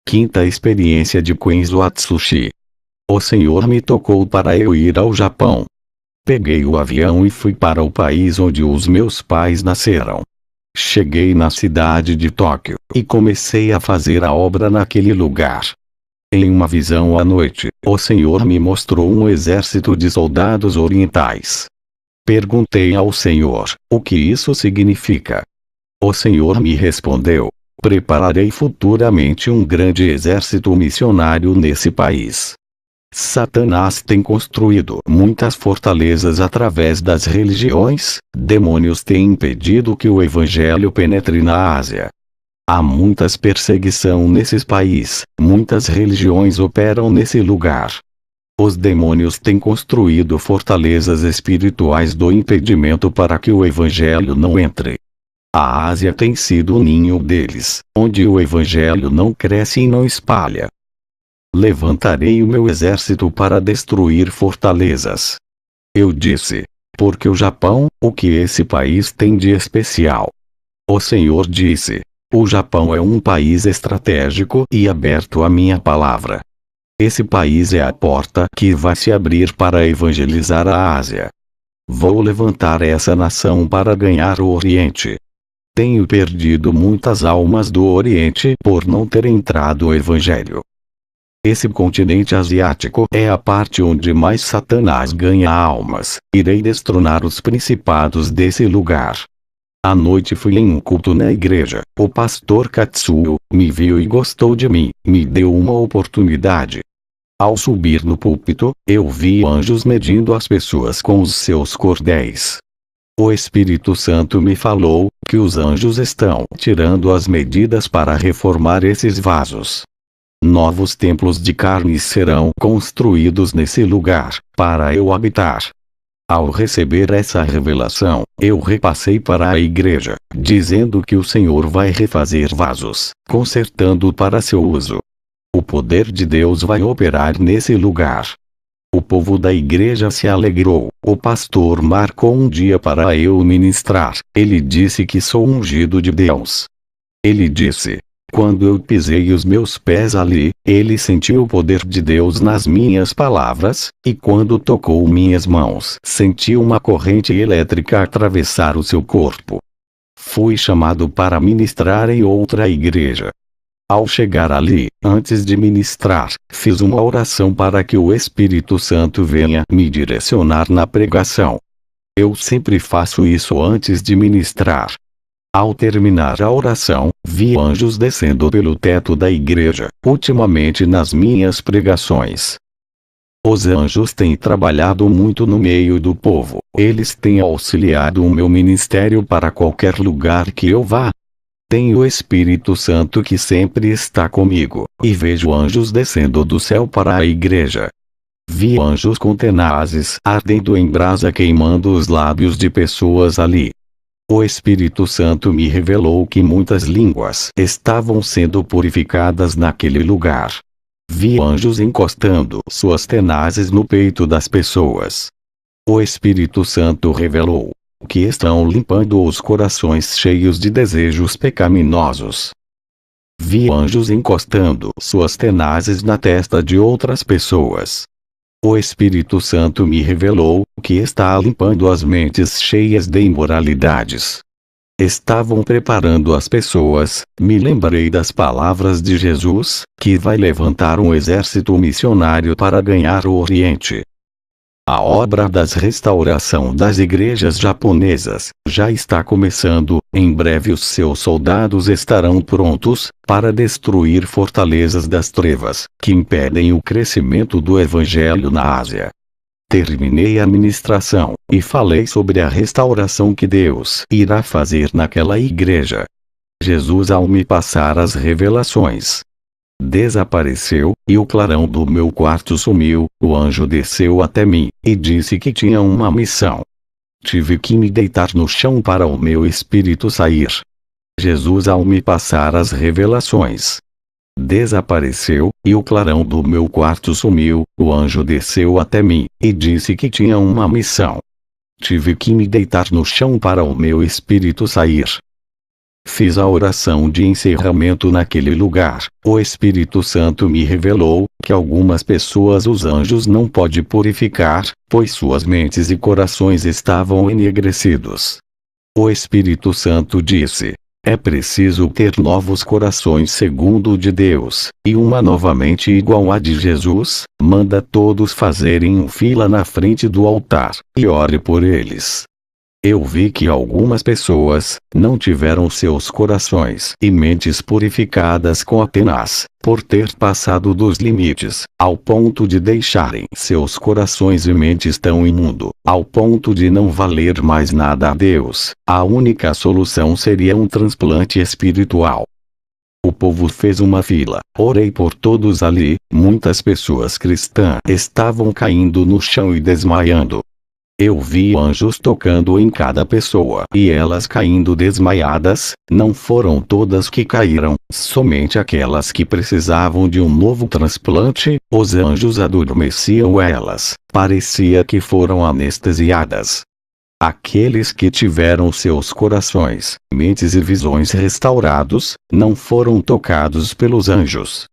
Quinta experiência de Quenzo Atsushi. O Senhor me tocou para eu ir ao Japão. Peguei o avião e fui para o país onde os meus pais nasceram. Cheguei na cidade de Tóquio e comecei a fazer a obra naquele lugar. Em uma visão à noite, o Senhor me mostrou um exército de soldados orientais. Perguntei ao Senhor, o que isso significa? O Senhor me respondeu, prepararei futuramente um grande exército missionário nesse país. Satanás tem construído muitas fortalezas através das religiões, demônios têm impedido que o evangelho penetre na Ásia. Há muitas perseguição nesses países, muitas religiões operam nesse lugar. Os demônios têm construído fortalezas espirituais do impedimento para que o evangelho não entre. A Ásia tem sido o ninho deles, onde o evangelho não cresce e não espalha. Levantarei o meu exército para destruir fortalezas. Eu disse, porque o Japão, o que esse país tem de especial? O Senhor disse, o Japão é um país estratégico e aberto à minha palavra. Esse país é a porta que vai se abrir para evangelizar a Ásia. Vou levantar essa nação para ganhar o Oriente. Tenho perdido muitas almas do Oriente por não ter entrado o Evangelho. Esse continente asiático é a parte onde mais Satanás ganha almas. Irei destronar os principados desse lugar. À noite fui em um culto na igreja. O pastor Katsuo me viu e gostou de mim, me deu uma oportunidade. Ao subir no púlpito, eu vi anjos medindo as pessoas com os seus cordéis. O Espírito Santo me falou que os anjos estão tirando as medidas para reformar esses vasos. Novos templos de carne serão construídos nesse lugar, para eu habitar. Ao receber essa revelação, eu repassei para a igreja, dizendo que o Senhor vai refazer vasos, consertando para seu uso. O poder de Deus vai operar nesse lugar. O povo da igreja se alegrou. O pastor marcou um dia para eu ministrar. Ele disse que sou ungido de Deus. Ele disse, quando eu pisei os meus pés ali, ele sentiu o poder de Deus nas minhas palavras, e quando tocou minhas mãos, sentiu uma corrente elétrica atravessar o seu corpo. Fui chamado para ministrar em outra igreja. Ao chegar ali, antes de ministrar, fiz uma oração para que o Espírito Santo venha me direcionar na pregação. Eu sempre faço isso antes de ministrar. Ao terminar a oração, vi anjos descendo pelo teto da igreja, ultimamente nas minhas pregações. Os anjos têm trabalhado muito no meio do povo, eles têm auxiliado o meu ministério para qualquer lugar que eu vá. Tenho o Espírito Santo que sempre está comigo, e vejo anjos descendo do céu para a igreja. Vi anjos com tenazes ardendo em brasa queimando os lábios de pessoas ali. O Espírito Santo me revelou que muitas línguas estavam sendo purificadas naquele lugar. Vi anjos encostando suas tenazes no peito das pessoas. O Espírito Santo revelou que estão limpando os corações cheios de desejos pecaminosos. Vi anjos encostando suas tenazes na testa de outras pessoas. O Espírito Santo me revelou que está limpando as mentes cheias de imoralidades. Estavam preparando as pessoas. Me lembrei das palavras de Jesus, que vai levantar um exército missionário para ganhar o Oriente. A obra das restauração das igrejas japonesas já está começando. Em breve os seus soldados estarão prontos para destruir fortalezas das trevas que impedem o crescimento do evangelho na Ásia. Terminei a ministração e falei sobre a restauração que Deus irá fazer naquela igreja. Jesus, ao me passar as revelações, desapareceu, e o clarão do meu quarto sumiu. O anjo desceu até mim, e disse que tinha uma missão. Tive que me deitar no chão para o meu espírito sair. Jesus, ao me passar as revelações, desapareceu, e o clarão do meu quarto sumiu. O anjo desceu até mim, e disse que tinha uma missão. Tive que me deitar no chão para o meu espírito sair. Fiz a oração de encerramento naquele lugar. O Espírito Santo me revelou que algumas pessoas os anjos não podem purificar, pois suas mentes e corações estavam enegrecidos. O Espírito Santo disse: é preciso ter novos corações segundo o de Deus, e uma nova mente igual à de Jesus. Manda todos fazerem fila na frente do altar, e ore por eles. Eu vi que algumas pessoas não tiveram seus corações e mentes purificadas com apenas por ter passado dos limites, ao ponto de deixarem seus corações e mentes tão imundo, ao ponto de não valer mais nada a Deus. A única solução seria um transplante espiritual. O povo fez uma fila. Orei por todos ali. Muitas pessoas cristãs estavam caindo no chão e desmaiando. Eu vi anjos tocando em cada pessoa e elas caindo desmaiadas. Não foram todas que caíram, somente aquelas que precisavam de um novo transplante. Os anjos adormeciam elas. Parecia que foram anestesiadas. Aqueles que tiveram seus corações, mentes e visões restaurados, não foram tocados pelos anjos.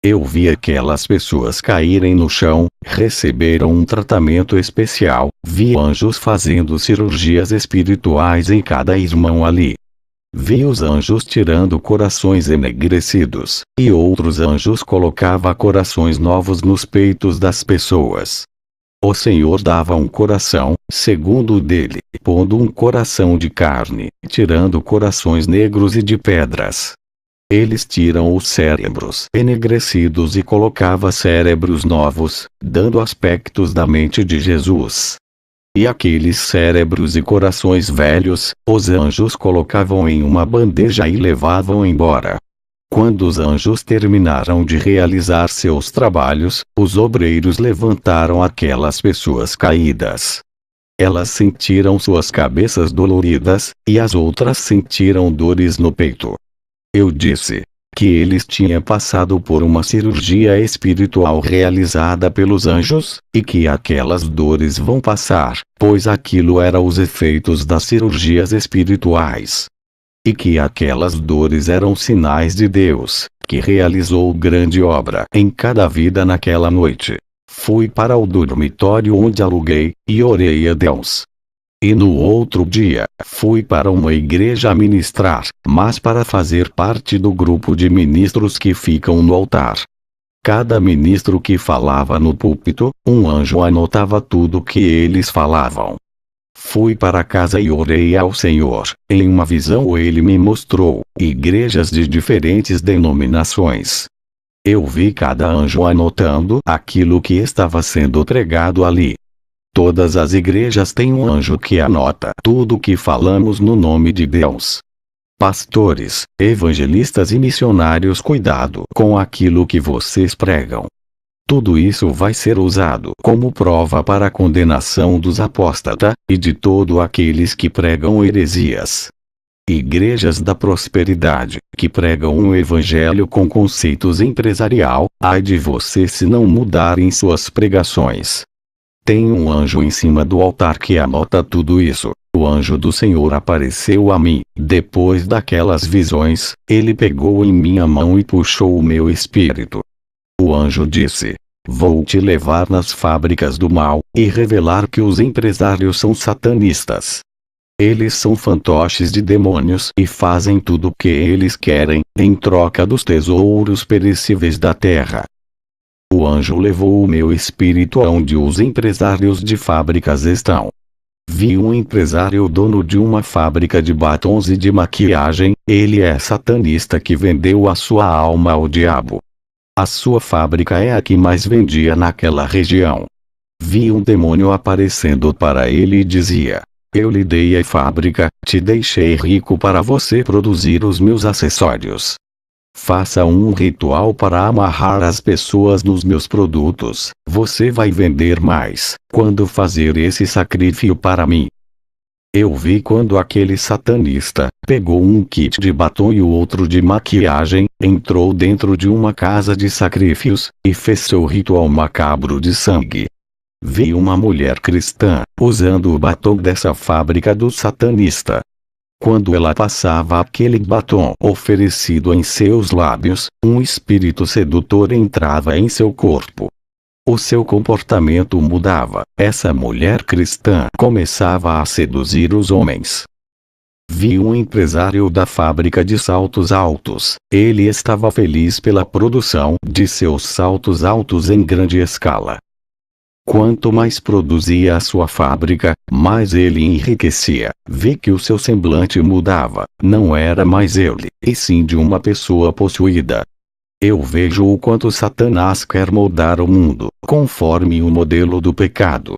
Eu vi aquelas pessoas caírem no chão, receberam um tratamento especial, vi anjos fazendo cirurgias espirituais em cada irmão ali. Vi os anjos tirando corações enegrecidos, e outros anjos colocavam corações novos nos peitos das pessoas. O Senhor dava um coração, segundo o dele, pondo um coração de carne, tirando corações negros e de pedras. Eles tiram os cérebros enegrecidos e colocava cérebros novos, dando aspectos da mente de Jesus. E aqueles cérebros e corações velhos, os anjos colocavam em uma bandeja e levavam embora. Quando os anjos terminaram de realizar seus trabalhos, os obreiros levantaram aquelas pessoas caídas. Elas sentiram suas cabeças doloridas, e as outras sentiram dores no peito. Eu disse que eles tinham passado por uma cirurgia espiritual realizada pelos anjos, e que aquelas dores vão passar, pois aquilo eram os efeitos das cirurgias espirituais. E que aquelas dores eram sinais de Deus, que realizou grande obra em cada vida naquela noite. Fui para o dormitório onde aluguei, e orei a Deus. E no outro dia, fui para uma igreja ministrar, mas para fazer parte do grupo de ministros que ficam no altar. Cada ministro que falava no púlpito, um anjo anotava tudo que eles falavam. Fui para casa e orei ao Senhor. Em uma visão ele me mostrou igrejas de diferentes denominações. Eu vi cada anjo anotando aquilo que estava sendo pregado ali. Todas as igrejas têm um anjo que anota tudo o que falamos no nome de Deus. Pastores, evangelistas e missionários, cuidado com aquilo que vocês pregam. Tudo isso vai ser usado como prova para a condenação dos apóstatas, e de todos aqueles que pregam heresias. Igrejas da prosperidade, que pregam um evangelho com conceitos empresarial, ai de você se não mudarem suas pregações. Tem um anjo em cima do altar que anota tudo isso. O anjo do Senhor apareceu a mim. Depois daquelas visões, ele pegou em minha mão e puxou o meu espírito. O anjo disse: vou te levar nas fábricas do mal, e revelar que os empresários são satanistas. Eles são fantoches de demônios e fazem tudo o que eles querem, em troca dos tesouros perecíveis da terra. O anjo levou o meu espírito aonde os empresários de fábricas estão. Vi um empresário dono de uma fábrica de batons e de maquiagem. Ele é satanista que vendeu a sua alma ao diabo. A sua fábrica é a que mais vendia naquela região. Vi um demônio aparecendo para ele e dizia: eu lhe dei a fábrica, te deixei rico para você produzir os meus acessórios. Faça um ritual para amarrar as pessoas nos meus produtos. Você vai vender mais quando fazer esse sacrifício para mim. Eu vi quando aquele satanista pegou um kit de batom e o outro de maquiagem, entrou dentro de uma casa de sacrifícios, e fez seu ritual macabro de sangue. Vi uma mulher cristã usando o batom dessa fábrica do satanista. Quando ela passava aquele batom oferecido em seus lábios, um espírito sedutor entrava em seu corpo. O seu comportamento mudava. Essa mulher cristã começava a seduzir os homens. Vi um empresário da fábrica de saltos altos. Ele estava feliz pela produção de seus saltos altos em grande escala. Quanto mais produzia a sua fábrica, mais ele enriquecia. Vi que o seu semblante mudava. Não era mais ele, e sim de uma pessoa possuída. Eu vejo o quanto Satanás quer moldar o mundo, conforme o modelo do pecado.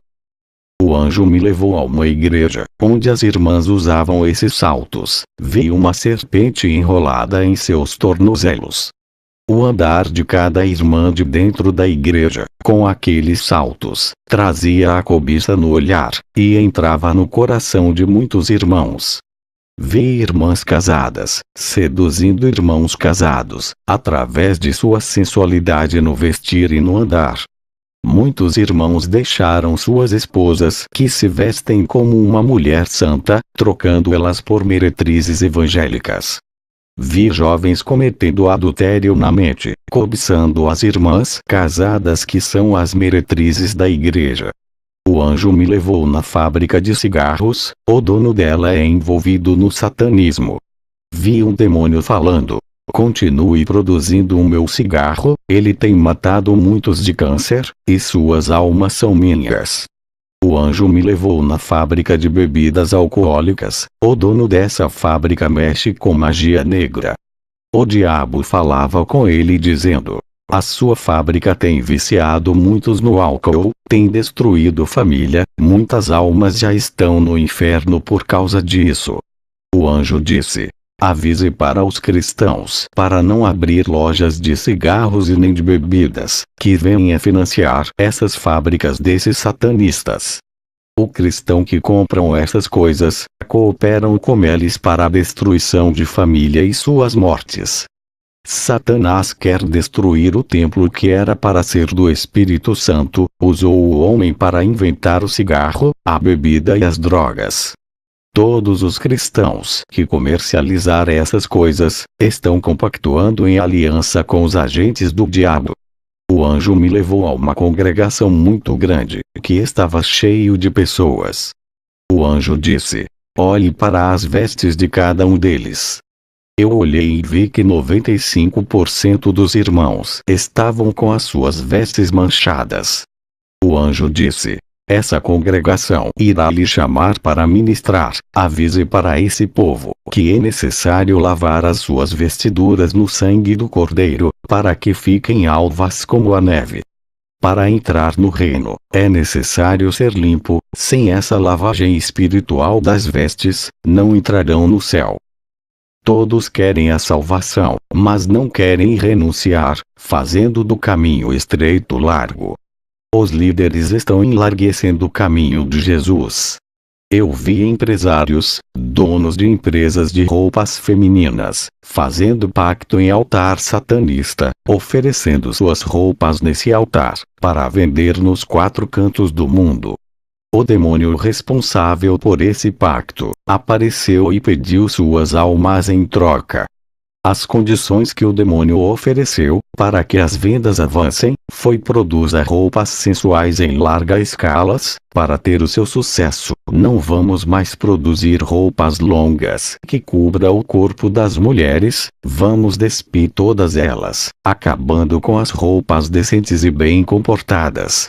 O anjo me levou a uma igreja, onde as irmãs usavam esses saltos. Vi uma serpente enrolada em seus tornozelos. O andar de cada irmã de dentro da igreja, com aqueles saltos, trazia a cobiça no olhar, e entrava no coração de muitos irmãos. Vi irmãs casadas, seduzindo irmãos casados, através de sua sensualidade no vestir e no andar. Muitos irmãos deixaram suas esposas que se vestem como uma mulher santa, trocando elas por meretrizes evangélicas. Vi jovens cometendo adultério na mente, cobiçando as irmãs casadas que são as meretrizes da igreja. O anjo me levou na fábrica de cigarros. O dono dela é envolvido no satanismo. Vi um demônio falando: continue produzindo o meu cigarro, ele tem matado muitos de câncer, e suas almas são minhas. O anjo me levou na fábrica de bebidas alcoólicas. O dono dessa fábrica mexe com magia negra. O diabo falava com ele dizendo: a sua fábrica tem viciado muitos no álcool, tem destruído família, muitas almas já estão no inferno por causa disso. O anjo disse: avise para os cristãos para não abrir lojas de cigarros e nem de bebidas, que venham financiar essas fábricas desses satanistas. O cristão que compram essas coisas, cooperam com eles para a destruição de família e suas mortes. Satanás quer destruir o templo que era para ser do Espírito Santo, usou o homem para inventar o cigarro, a bebida e as drogas. Todos os cristãos que comercializar essas coisas, estão compactuando em aliança com os agentes do diabo. O anjo me levou a uma congregação muito grande, que estava cheio de pessoas. O anjo disse: olhe para as vestes de cada um deles. Eu olhei e vi que 95% dos irmãos estavam com as suas vestes manchadas. O anjo disse: essa congregação irá lhe chamar para ministrar. Avise para esse povo que é necessário lavar as suas vestiduras no sangue do Cordeiro, para que fiquem alvas como a neve. Para entrar no reino, é necessário ser limpo. Sem essa lavagem espiritual das vestes, não entrarão no céu. Todos querem a salvação, mas não querem renunciar, fazendo do caminho estreito largo. Os líderes estão enlarguecendo o caminho de Jesus. Eu vi empresários, donos de empresas de roupas femininas, fazendo pacto em altar satanista, oferecendo suas roupas nesse altar, para vender nos 4 cantos do mundo. O demônio responsável por esse pacto, apareceu e pediu suas almas em troca. As condições que o demônio ofereceu, para que as vendas avancem, foi produza roupas sensuais em larga escalas, para ter o seu sucesso. Não vamos mais produzir roupas longas, que cubra o corpo das mulheres, vamos despir todas elas, acabando com as roupas decentes e bem comportadas.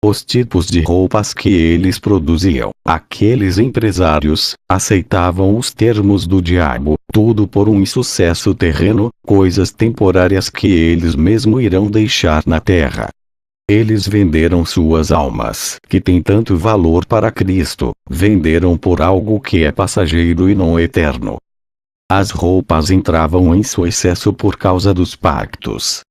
Os tipos de roupas que eles produziam, aqueles empresários, aceitavam os termos do diabo, tudo por um insucesso terreno, coisas temporárias que eles mesmo irão deixar na terra. Eles venderam suas almas, que têm tanto valor para Cristo, venderam por algo que é passageiro e não eterno. As roupas entravam em seu excesso por causa dos pactos.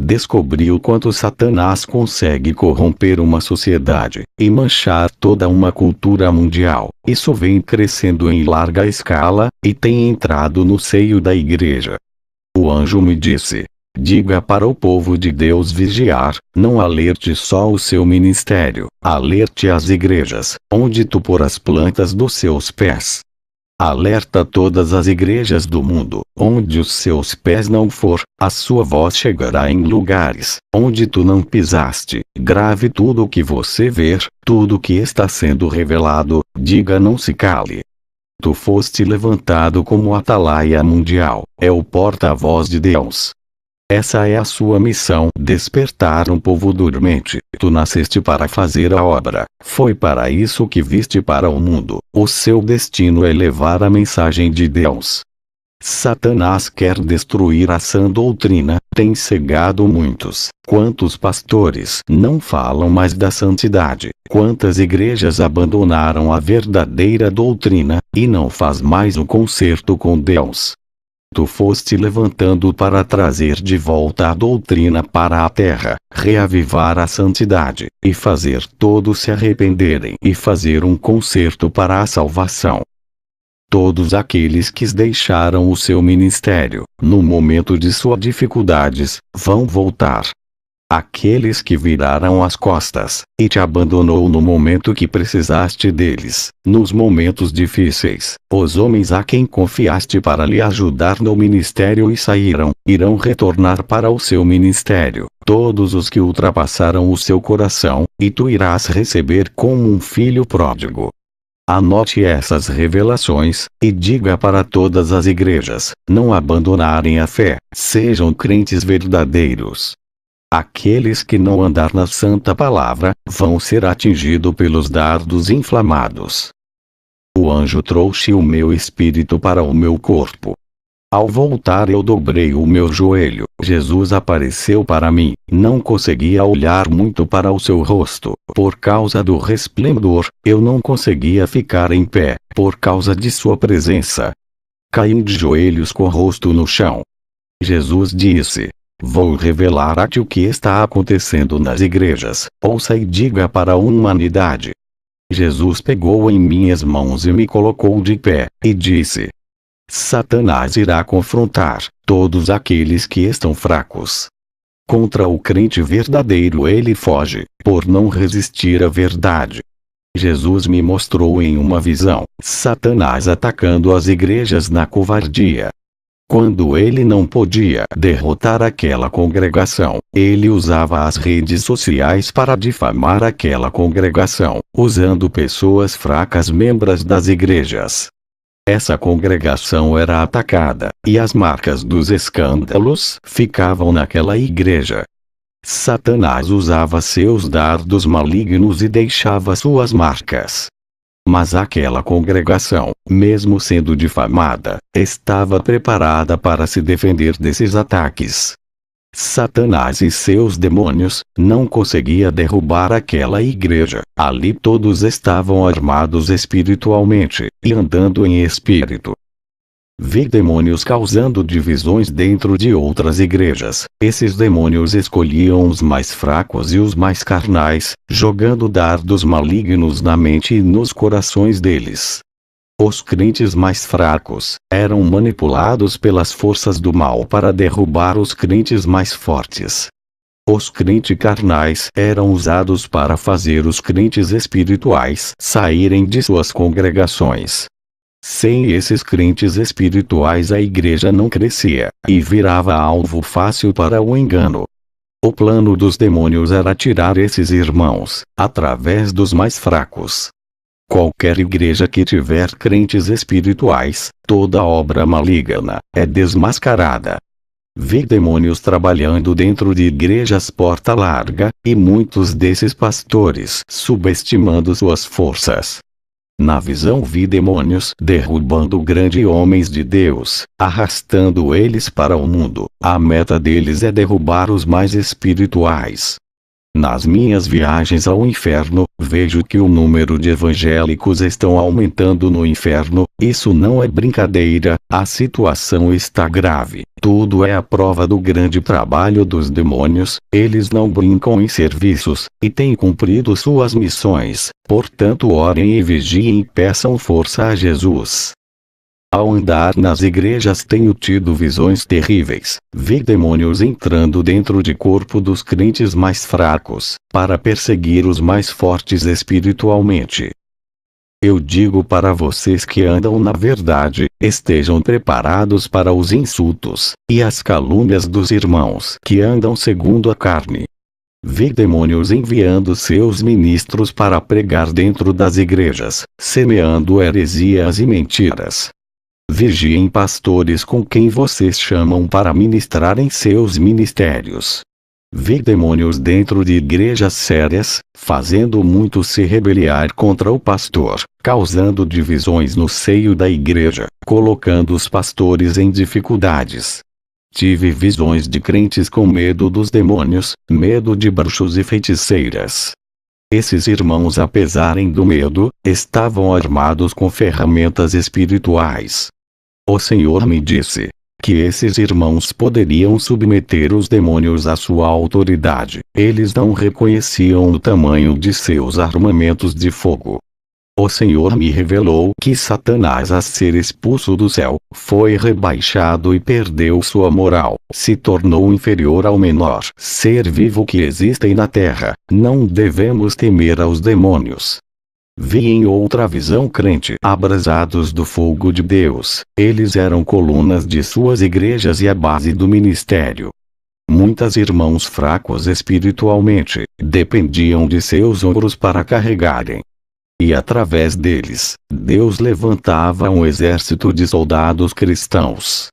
Descobri o quanto Satanás consegue corromper uma sociedade, e manchar toda uma cultura mundial. Isso vem crescendo em larga escala, e tem entrado no seio da igreja. O anjo me disse: diga para o povo de Deus vigiar, não alerte só o seu ministério, alerte as igrejas, onde tu pôr as plantas dos seus pés. Alerta todas as igrejas do mundo: onde os seus pés não for, a sua voz chegará em lugares onde tu não pisaste. Grave tudo o que você ver, tudo o que está sendo revelado, diga, não se cale. Tu foste levantado como atalaia mundial, é o porta-voz de Deus. Essa é a sua missão: despertar um povo dormente. Tu nasceste para fazer a obra, foi para isso que viste para o mundo. O seu destino é levar a mensagem de Deus. Satanás quer destruir a sã doutrina, tem cegado muitos. Quantos pastores não falam mais da santidade? Quantas igrejas abandonaram a verdadeira doutrina, e não faz mais o concerto com Deus? Tu foste levantando para trazer de volta a doutrina para a terra, reavivar a santidade, e fazer todos se arrependerem e fazer um concerto para a salvação. Todos aqueles que deixaram o seu ministério, no momento de suas dificuldades, vão voltar. Aqueles que viraram as costas, e te abandonou no momento que precisaste deles, nos momentos difíceis, os homens a quem confiaste para lhe ajudar no ministério e saíram, irão retornar para o seu ministério. Todos os que ultrapassaram o seu coração, e tu irás receber como um filho pródigo. Anote essas revelações, e diga para todas as igrejas, não abandonarem a fé, sejam crentes verdadeiros. Aqueles que não andar na santa palavra, vão ser atingidos pelos dardos inflamados. O anjo trouxe o meu espírito para o meu corpo. Ao voltar eu dobrei o meu joelho. Jesus apareceu para mim, não conseguia olhar muito para o seu rosto. Por causa do resplendor, eu não conseguia ficar em pé, por causa de sua presença. Caí de joelhos com o rosto no chão. Jesus disse: vou revelar a ti o que está acontecendo nas igrejas, ouça e diga para a humanidade. Jesus pegou em minhas mãos e me colocou de pé, e disse: Satanás irá confrontar todos aqueles que estão fracos. Contra o crente verdadeiro ele foge, por não resistir à verdade. Jesus me mostrou em uma visão Satanás atacando as igrejas na covardia. Quando ele não podia derrotar aquela congregação, ele usava as redes sociais para difamar aquela congregação, usando pessoas fracas, membros das igrejas. Essa congregação era atacada, e as marcas dos escândalos ficavam naquela igreja. Satanás usava seus dardos malignos e deixava suas marcas. Mas aquela congregação, mesmo sendo difamada, estava preparada para se defender desses ataques. Satanás e seus demônios não conseguiam derrubar aquela igreja. Ali todos estavam armados espiritualmente, e andando em espírito. Vi demônios causando divisões dentro de outras igrejas. Esses demônios escolhiam os mais fracos e os mais carnais, jogando dardos malignos na mente e nos corações deles. Os crentes mais fracos eram manipulados pelas forças do mal para derrubar os crentes mais fortes. Os crentes carnais eram usados para fazer os crentes espirituais saírem de suas congregações. Sem esses crentes espirituais a igreja não crescia, e virava alvo fácil para o engano. O plano dos demônios era tirar esses irmãos, através dos mais fracos. Qualquer igreja que tiver crentes espirituais, toda obra maligna é desmascarada. Vi demônios trabalhando dentro de igrejas porta larga, e muitos desses pastores subestimando suas forças. Na visão vi demônios derrubando grandes homens de Deus, arrastando eles para o mundo. A meta deles é derrubar os mais espirituais. Nas minhas viagens ao inferno, vejo que o número de evangélicos estão aumentando no inferno. Isso não é brincadeira, a situação está grave. Tudo é a prova do grande trabalho dos demônios. Eles não brincam em serviços, e têm cumprido suas missões. Portanto, orem e vigiem e peçam força a Jesus. Ao andar nas igrejas tenho tido visões terríveis. Vi demônios entrando dentro de corpo dos crentes mais fracos, para perseguir os mais fortes espiritualmente. Eu digo para vocês que andam na verdade, estejam preparados para os insultos e as calúnias dos irmãos que andam segundo a carne. Vi demônios enviando seus ministros para pregar dentro das igrejas, semeando heresias e mentiras. Vigiem pastores com quem vocês chamam para ministrar em seus ministérios. Vi demônios dentro de igrejas sérias, fazendo muitos se rebeliar contra o pastor, causando divisões no seio da igreja, colocando os pastores em dificuldades. Tive visões de crentes com medo dos demônios, medo de bruxos e feiticeiras. Esses irmãos, apesar do medo, estavam armados com ferramentas espirituais. O Senhor me disse que esses irmãos poderiam submeter os demônios à sua autoridade. Eles não reconheciam o tamanho de seus armamentos de fogo. O Senhor me revelou que Satanás, a ser expulso do céu, foi rebaixado e perdeu sua moral, se tornou inferior ao menor ser vivo que existe na terra. Não devemos temer aos demônios. Vi em outra visão crente abrasados do fogo de Deus. Eles eram colunas de suas igrejas e a base do ministério. Muitos irmãos fracos espiritualmente dependiam de seus ombros para carregarem. E através deles, Deus levantava um exército de soldados cristãos.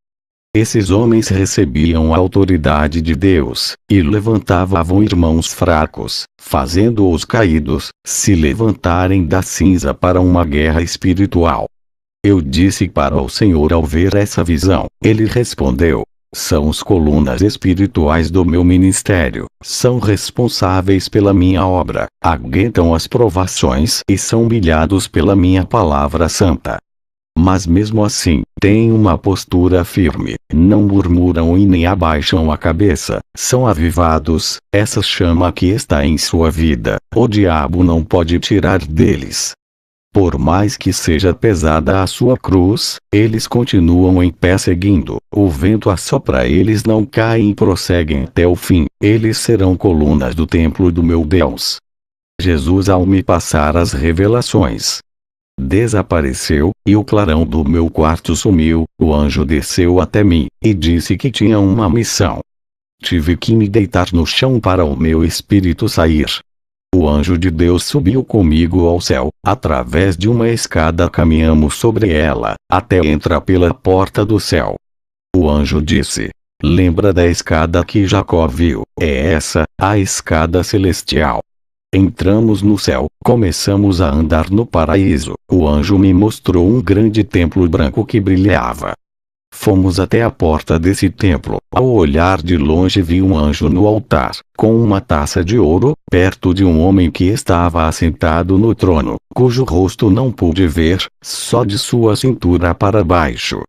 Esses homens recebiam a autoridade de Deus, e levantavam irmãos fracos, fazendo-os caídos, se levantarem da cinza para uma guerra espiritual. Eu disse para o Senhor ao ver essa visão. Ele respondeu: são as colunas espirituais do meu ministério, são responsáveis pela minha obra, aguentam as provações e são humilhados pela minha palavra santa. Mas mesmo assim, têm uma postura firme, não murmuram e nem abaixam a cabeça, são avivados. Essa chama que está em sua vida, o diabo não pode tirar deles. Por mais que seja pesada a sua cruz, eles continuam em pé seguindo. O vento assopra, eles não caem e prosseguem até o fim. Eles serão colunas do templo do meu Deus. Jesus, ao me passar as revelações, desapareceu, e o clarão do meu quarto sumiu. O anjo desceu até mim, e disse que tinha uma missão. Tive que me deitar no chão para o meu espírito sair. O anjo de Deus subiu comigo ao céu. Através de uma escada caminhamos sobre ela, até entrar pela porta do céu. O anjo disse: lembra da escada que Jacó viu? É essa, a escada celestial. Entramos no céu, começamos a andar no paraíso. O anjo me mostrou um grande templo branco que brilhava. Fomos até a porta desse templo. Ao olhar de longe vi um anjo no altar, com uma taça de ouro, perto de um homem que estava assentado no trono, cujo rosto não pude ver, só de sua cintura para baixo.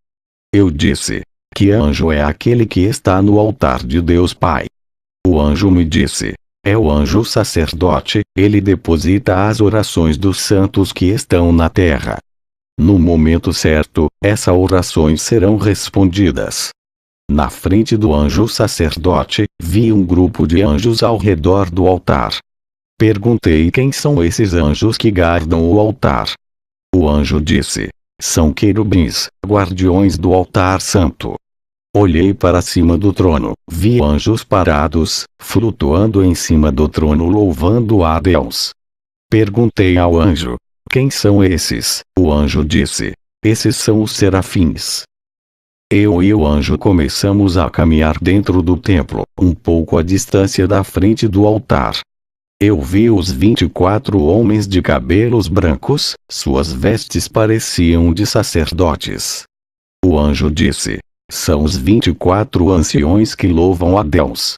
Eu disse: que anjo é aquele que está no altar de Deus Pai? O anjo me disse: é o anjo sacerdote, ele deposita as orações dos santos que estão na terra. No momento certo, essas orações serão respondidas. Na frente do anjo sacerdote, vi um grupo de anjos ao redor do altar. Perguntei quem são esses anjos que guardam o altar. O anjo disse: são querubins, guardiões do altar santo. Olhei para cima do trono, vi anjos parados, flutuando em cima do trono louvando a Deus. Perguntei ao anjo: quem são esses? O anjo disse: esses são os serafins. Eu e o anjo começamos a caminhar dentro do templo, um pouco à distância da frente do altar. Eu vi os 24 homens de cabelos brancos, suas vestes pareciam de sacerdotes. O anjo disse: são os 24 anciões que louvam a Deus.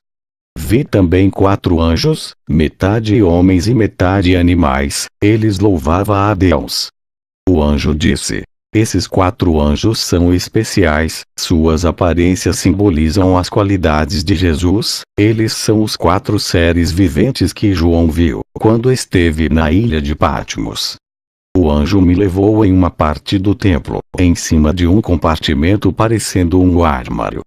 Vi também 4 anjos, metade homens e metade animais, eles louvavam a Deus. O anjo disse: esses 4 anjos são especiais, suas aparências simbolizam as qualidades de Jesus, eles são os 4 seres viventes que João viu, quando esteve na ilha de Patmos. O anjo me levou em uma parte do templo, em cima de um compartimento parecendo um armário.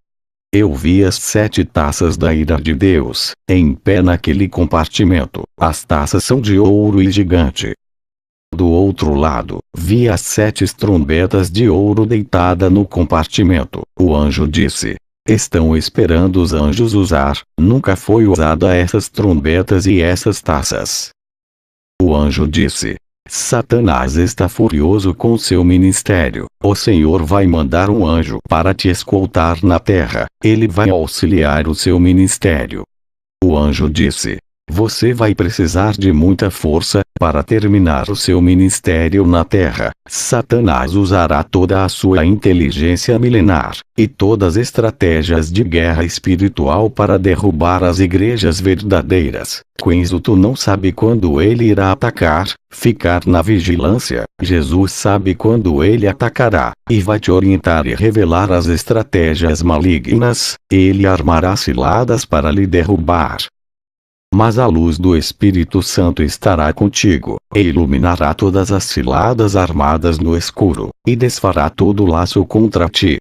Eu vi as 7 taças da ira de Deus, em pé naquele compartimento. As taças são de ouro e gigante. Do outro lado, vi as 7 trombetas de ouro deitada no compartimento. O anjo disse: estão esperando os anjos usar, nunca foi usada essas trombetas e essas taças. O anjo disse: Satanás está furioso com seu ministério. O Senhor vai mandar um anjo para te escoltar na terra. Ele vai auxiliar o seu ministério. O anjo disse: você vai precisar de muita força para terminar o seu ministério na terra. Satanás usará toda a sua inteligência milenar e todas as estratégias de guerra espiritual para derrubar as igrejas verdadeiras. Quando tu não sabe quando ele irá atacar, ficar na vigilância. Jesus sabe quando ele atacará, e vai te orientar e revelar as estratégias malignas. Ele armará ciladas para lhe derrubar. Mas a luz do Espírito Santo estará contigo, e iluminará todas as ciladas armadas no escuro, e desfará todo laço contra ti.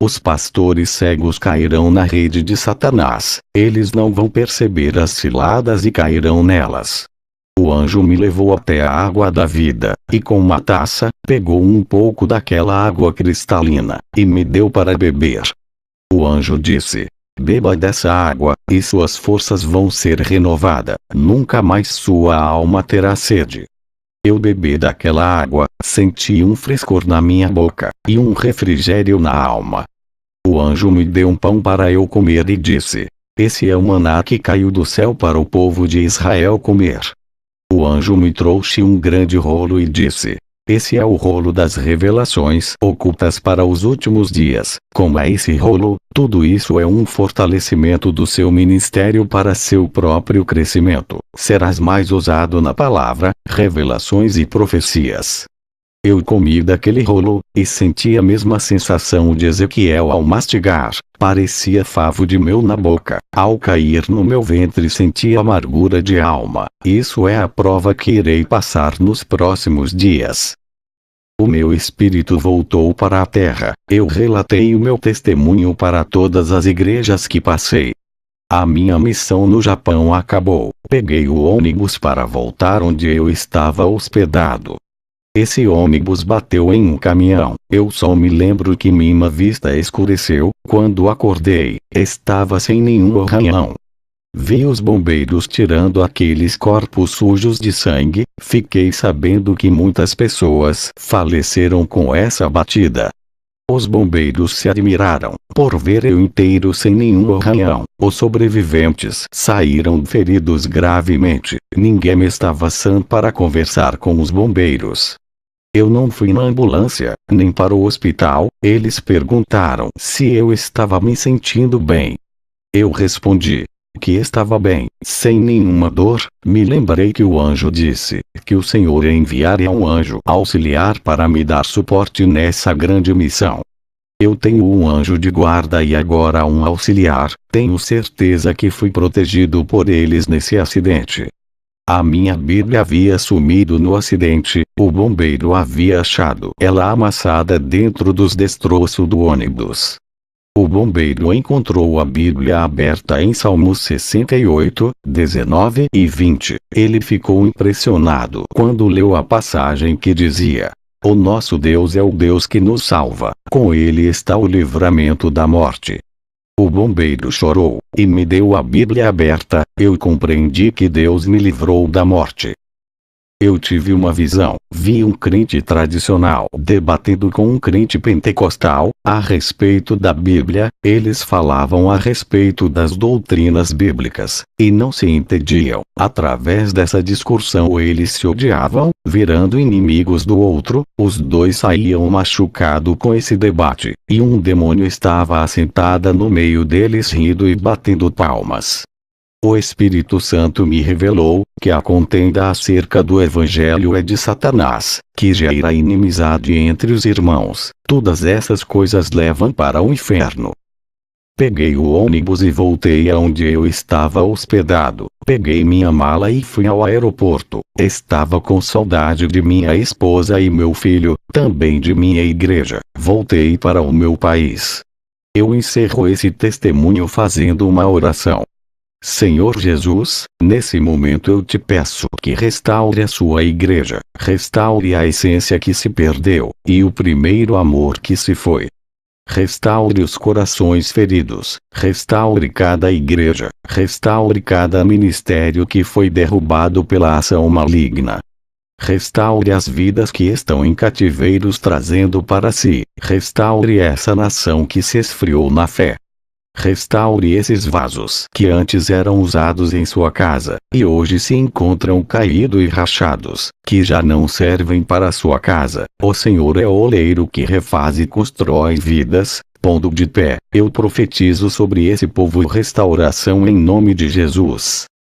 Os pastores cegos cairão na rede de Satanás, eles não vão perceber as ciladas e cairão nelas. O anjo me levou até a água da vida, e com uma taça, pegou um pouco daquela água cristalina, e me deu para beber. O anjo disse: beba dessa água, e suas forças vão ser renovadas, nunca mais sua alma terá sede. Eu bebi daquela água, senti um frescor na minha boca, e um refrigério na alma. O anjo me deu um pão para eu comer e disse: esse é o maná que caiu do céu para o povo de Israel comer. O anjo me trouxe um grande rolo e disse: esse é o rolo das revelações ocultas para os últimos dias. Como é esse rolo? Tudo isso é um fortalecimento do seu ministério para seu próprio crescimento. Serás mais ousado na palavra, revelações e profecias. Eu comi daquele rolo, e senti a mesma sensação de Ezequiel ao mastigar. Parecia favo de mel na boca. Ao cair no meu ventre senti amargura de alma. Isso é a prova que irei passar nos próximos dias. O meu espírito voltou para a terra. Eu relatei o meu testemunho para todas as igrejas que passei. A minha missão no Japão acabou. Peguei o ônibus para voltar onde eu estava hospedado. Esse ônibus bateu em um caminhão. Eu só me lembro que minha vista escureceu. Quando acordei, estava sem nenhum arranhão. Vi os bombeiros tirando aqueles corpos sujos de sangue. Fiquei sabendo que muitas pessoas faleceram com essa batida. Os bombeiros se admiraram por ver eu inteiro sem nenhum arranhão. Os sobreviventes saíram feridos gravemente. Ninguém estava sã para conversar com os bombeiros. Eu não fui na ambulância, nem para o hospital. Eles perguntaram se eu estava me sentindo bem. Eu respondi que estava bem, sem nenhuma dor. Me lembrei que o anjo disse que o Senhor enviaria um anjo auxiliar para me dar suporte nessa grande missão. Eu tenho um anjo de guarda e agora um auxiliar. Tenho certeza que fui protegido por eles nesse acidente. A minha Bíblia havia sumido no acidente. O bombeiro havia achado ela amassada dentro dos destroços do ônibus. O bombeiro encontrou a Bíblia aberta em Salmos 68, 19 e 20. Ele ficou impressionado quando leu a passagem que dizia: o nosso Deus é o Deus que nos salva, com ele está o livramento da morte. O bombeiro chorou, e me deu a Bíblia aberta. Eu compreendi que Deus me livrou da morte. Eu tive uma visão. Vi um crente tradicional debatendo com um crente pentecostal a respeito da Bíblia. Eles falavam a respeito das doutrinas bíblicas e não se entendiam. Através dessa discussão eles se odiavam, virando inimigos do outro. Os dois saíam machucados com esse debate, e um demônio estava assentada no meio deles rindo e batendo palmas. O Espírito Santo me revelou que a contenda acerca do Evangelho é de Satanás, que gera inimizade entre os irmãos. Todas essas coisas levam para o inferno. Peguei o ônibus e voltei aonde eu estava hospedado. Peguei minha mala e fui ao aeroporto. Estava com saudade de minha esposa e meu filho, também de minha igreja. Voltei para o meu país. Eu encerro esse testemunho fazendo uma oração. Senhor Jesus, nesse momento eu te peço que restaure a sua igreja, restaure a essência que se perdeu, e o primeiro amor que se foi. Restaure os corações feridos, restaure cada igreja, restaure cada ministério que foi derrubado pela ação maligna. Restaure as vidas que estão em cativeiros trazendo para si, restaure essa nação que se esfriou na fé. Restaure esses vasos que antes eram usados em sua casa, e hoje se encontram caídos e rachados, que já não servem para a sua casa. O Senhor é o oleiro que refaz e constrói vidas. Pondo de pé, eu profetizo sobre esse povo restauração em nome de Jesus.